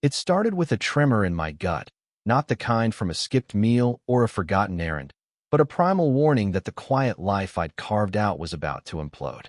It started with a tremor in my gut, not the kind from a skipped meal or a forgotten errand, but a primal warning that the quiet life I'd carved out was about to implode.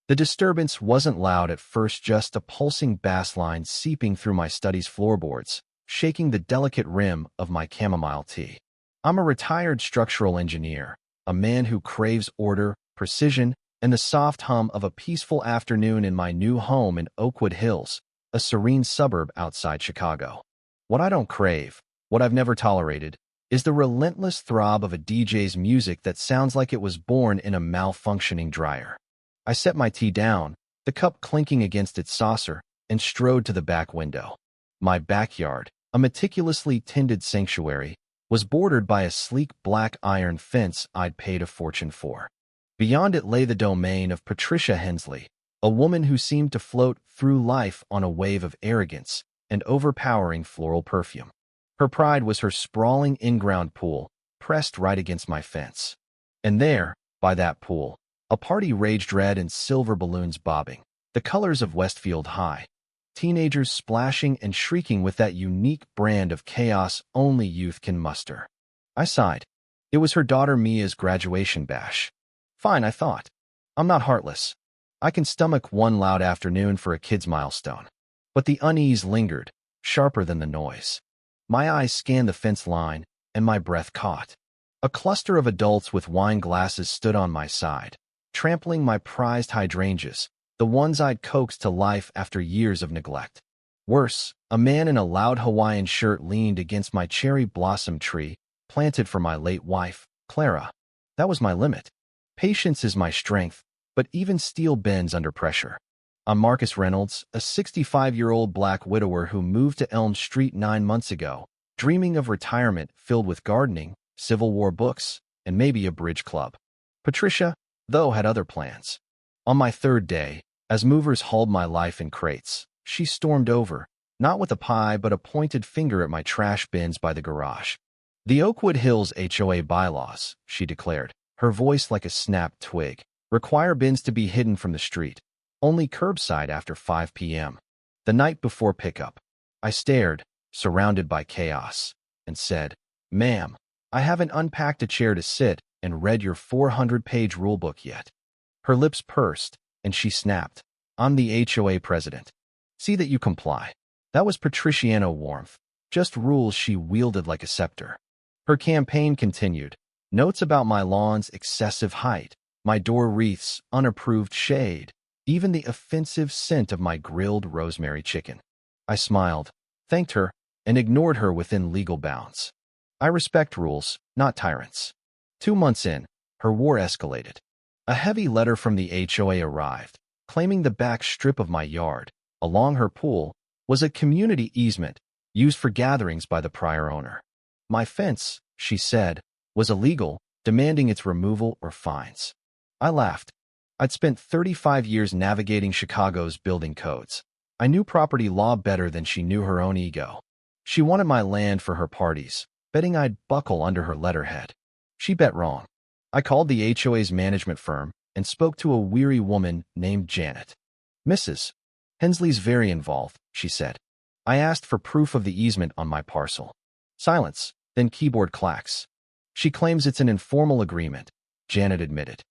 The disturbance wasn't loud at first, just a pulsing bass line seeping through my study's floorboards, shaking the delicate rim of my chamomile tea. I'm a retired structural engineer, a man who craves order, precision, and the soft hum of a peaceful afternoon in my new home in Oakwood Hills, a serene suburb outside Chicago. What I don't crave, what I've never tolerated, is the relentless throb of a DJ's music that sounds like it was born in a malfunctioning dryer. I set my tea down, the cup clinking against its saucer, and strode to the back window. My backyard, a meticulously tended sanctuary, was bordered by a sleek black iron fence I'd paid a fortune for. Beyond it lay the domain of Patricia Hensley, a woman who seemed to float through life on a wave of arrogance and overpowering floral perfume. Her pride was her sprawling in-ground pool, pressed right against my fence. And there, by that pool, a party raged, red and silver balloons bobbing, the colors of Westfield High, teenagers splashing and shrieking with that unique brand of chaos only youth can muster. I sighed. It was her daughter Mia's graduation bash. Fine, I thought. I'm not heartless. I can stomach one loud afternoon for a kid's milestone. But the unease lingered, sharper than the noise. My eyes scanned the fence line, and my breath caught. A cluster of adults with wine glasses stood on my side, trampling my prized hydrangeas, the ones I'd coaxed to life after years of neglect. Worse, a man in a loud Hawaiian shirt leaned against my cherry blossom tree, planted for my late wife, Clara. That was my limit. Patience is my strength, but even steel bends under pressure. I'm Marcus Reynolds, a 65-year-old black widower who moved to Elm Street 9 months ago, dreaming of retirement filled with gardening, Civil War books, and maybe a bridge club. Patricia, though, had other plans. On my third day, as movers hauled my life in crates, she stormed over, not with a pie but a pointed finger at my trash bins by the garage. The Oakwood Hills HOA bylaws, she declared, her voice like a snapped twig, require bins to be hidden from the street, only curbside after 5 p.m. The night before pickup, I stared, surrounded by chaos, and said, "Ma'am, I haven't unpacked a chair to sit and read your 400-page rulebook yet." Her lips pursed, and she snapped, "I'm the HOA president. See that you comply." That was Patriciano warmth, just rules she wielded like a scepter. Her campaign continued. Notes about my lawn's excessive height, my door wreath's unapproved shade, even the offensive scent of my grilled rosemary chicken. I smiled, thanked her, and ignored her within legal bounds. I respect rules, not tyrants. 2 months in, her war escalated. A heavy letter from the HOA arrived, claiming the back strip of my yard, along her pool, was a community easement used for gatherings by the prior owner. My fence, she said, was illegal, demanding its removal or fines. I laughed. I'd spent 35 years navigating Chicago's building codes. I knew property law better than she knew her own ego. She wanted my land for her parties, betting I'd buckle under her letterhead. She bet wrong. I called the HOA's management firm and spoke to a weary woman named Janet. "Mrs. Hensley's very involved," she said. I asked for proof of the easement on my parcel. Silence, then keyboard clacks. "She claims it's an informal agreement," Janet admitted.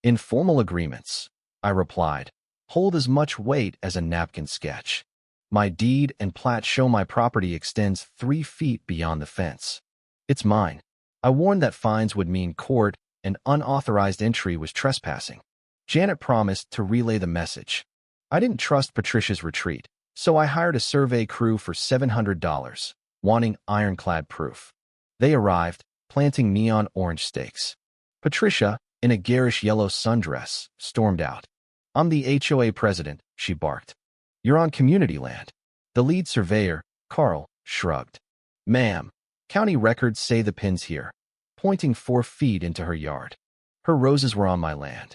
"Informal agreements," I replied, "hold as much weight as a napkin sketch. My deed and plat show my property extends 3 feet beyond the fence. It's mine." I warned that fines would mean court and unauthorized entry was trespassing. Janet promised to relay the message. I didn't trust Patricia's retreat, so I hired a survey crew for $700, wanting ironclad proof. They arrived, planting neon orange stakes. Patricia, in a garish yellow sundress, stormed out. "I'm the HOA president," she barked. "You're on community land." The lead surveyor, Carl, shrugged. "Ma'am, county records say the pin's here," pointing 4 feet into her yard. Her roses were on my land.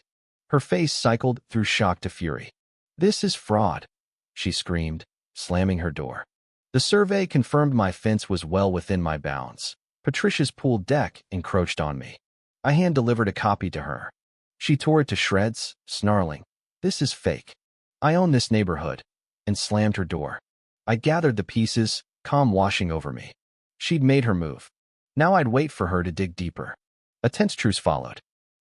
Her face cycled through shock to fury. "This is fraud," she screamed, slamming her door. The survey confirmed my fence was well within my bounds. Patricia's pool deck encroached on me. I hand-delivered a copy to her. She tore it to shreds, snarling, "This is fake. I own this neighborhood," and slammed her door. I gathered the pieces, calm washing over me. She'd made her move. Now I'd wait for her to dig deeper. A tense truce followed.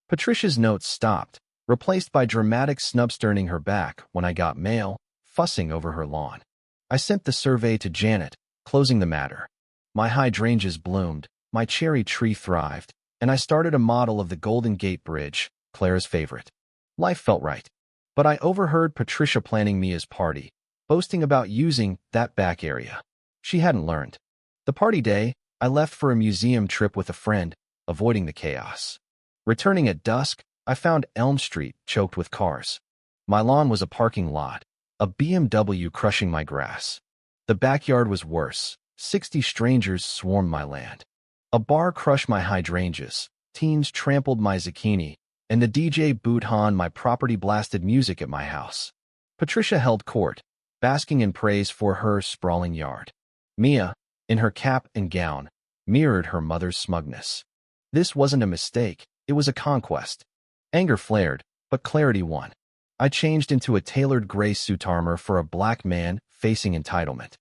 Patricia's notes stopped, replaced by dramatic snubs turning her back when I got mail, fussing over her lawn. I sent the survey to Janet, closing the matter. My hydrangeas bloomed, my cherry tree thrived, and I started a model of the Golden Gate Bridge, Clara's favorite. Life felt right. But I overheard Patricia planning Mia's party, boasting about using that back area. She hadn't learned. The party day, I left for a museum trip with a friend, avoiding the chaos. Returning at dusk, I found Elm Street choked with cars. My lawn was a parking lot, a BMW crushing my grass. The backyard was worse. 60 strangers swarmed my land. A bar crushed my hydrangeas, teens trampled my zucchini, and the DJ Boothan my property blasted music at my house. Patricia held court, basking in praise for her sprawling yard. Mia, in her cap and gown, mirrored her mother's smugness. This wasn't a mistake, it was a conquest. Anger flared, but clarity won. I changed into a tailored gray suit armor for a black man facing entitlement.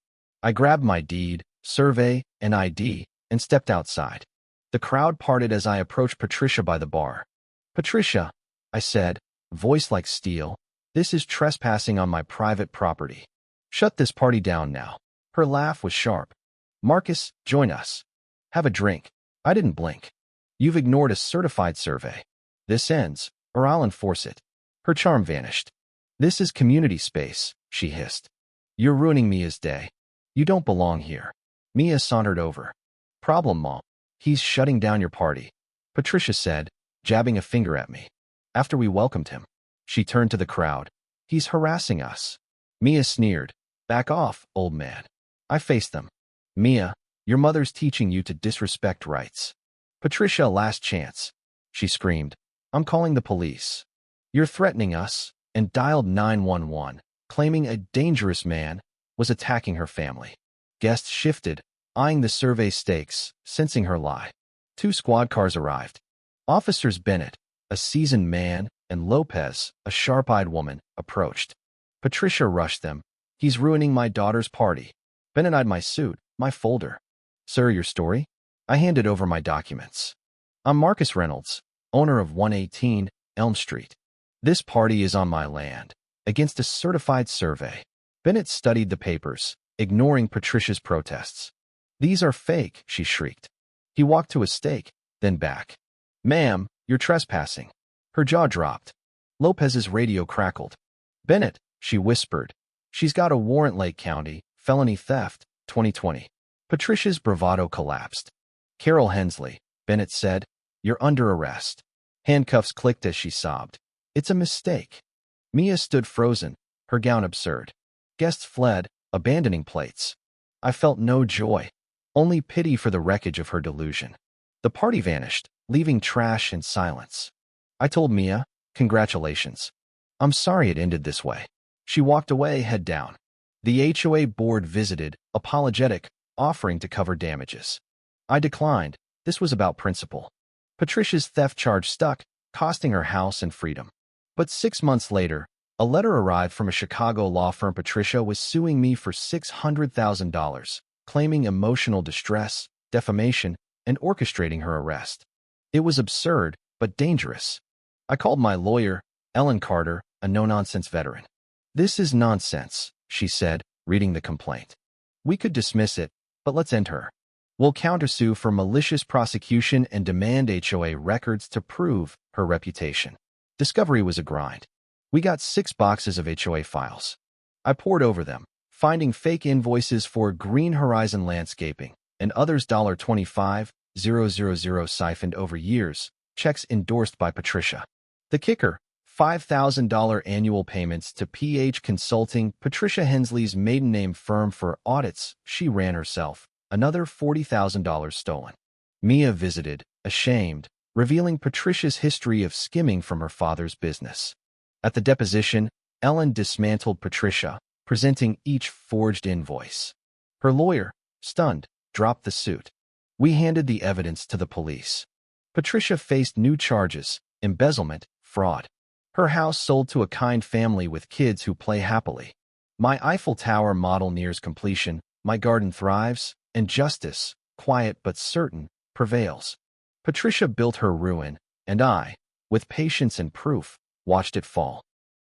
I grabbed my deed, survey, and ID, and stepped outside. The crowd parted as I approached Patricia by the bar. "Patricia," I said, voice like steel, "this is trespassing on my private property. Shut this party down now." Her laugh was sharp. "Marcus, join us. Have a drink." I didn't blink. "You've ignored a certified survey. This ends, or I'll enforce it." Her charm vanished. "This is community space," she hissed. "You're ruining Mia's day. You don't belong here." Mia sauntered over. "Problem, Mom. He's shutting down your party," Patricia said, jabbing a finger at me. After we welcomed him, she turned to the crowd. "He's harassing us." Mia sneered. "Back off, old man." I faced them. "Mia, your mother's teaching you to disrespect rights." "Patricia, last chance," she screamed. "I'm calling the police." "You're threatening us," and dialed 911, claiming a dangerous man was attacking her family. Guests shifted, eyeing the survey stakes, sensing her lie. 2 squad cars arrived. Officers Bennett, a seasoned man, and Lopez, a sharp-eyed woman, approached. Patricia rushed them. "He's ruining my daughter's party." Bennett eyed my suit, my folder. "Sir, your story?" I handed over my documents. "I'm Marcus Reynolds, owner of 118 Elm Street. This party is on my land, against a certified survey." Bennett studied the papers, ignoring Patricia's protests. "These are fake," she shrieked. He walked to a stake, then back. "Ma'am, you're trespassing." Her jaw dropped. Lopez's radio crackled. "Bennett," she whispered. "She's got a warrant, Lake County, felony theft, 2020. Patricia's bravado collapsed. "Carol Hensley," Bennett said, "you're under arrest." Handcuffs clicked as she sobbed. "It's a mistake." Mia stood frozen, her gown absurd. Guests fled, abandoning plates. I felt no joy, only pity for the wreckage of her delusion. The party vanished, leaving trash and silence. I told Mia, "Congratulations. I'm sorry it ended this way." She walked away, head down. The HOA board visited, apologetic, offering to cover damages. I declined. This was about principle. Patricia's theft charge stuck, costing her house and freedom. But 6 months later, a letter arrived from a Chicago law firm. Patricia was suing me for $600,000, claiming emotional distress, defamation, and orchestrating her arrest. It was absurd, but dangerous. I called my lawyer, Ellen Carter, a no-nonsense veteran. "This is nonsense," she said, reading the complaint. "We could dismiss it, but let's end her. We'll countersue for malicious prosecution and demand HOA records to prove her reputation." Discovery was a grind. We got 6 boxes of HOA files. I pored over them, finding fake invoices for Green Horizon Landscaping and others $25,000 siphoned over years, checks endorsed by Patricia. The kicker, $5,000 annual payments to PH Consulting, Patricia Hensley's maiden name firm for audits she ran herself, another $40,000 stolen. Mia visited, ashamed, revealing Patricia's history of skimming from her father's business. At the deposition, Ellen dismantled Patricia, presenting each forged invoice. Her lawyer, stunned, dropped the suit. We handed the evidence to the police. Patricia faced new charges, embezzlement, fraud. Her house sold to a kind family with kids who play happily. My Eiffel Tower model nears completion, my garden thrives, and justice, quiet but certain, prevails. Patricia built her ruin, and I, with patience and proof, watched it fall.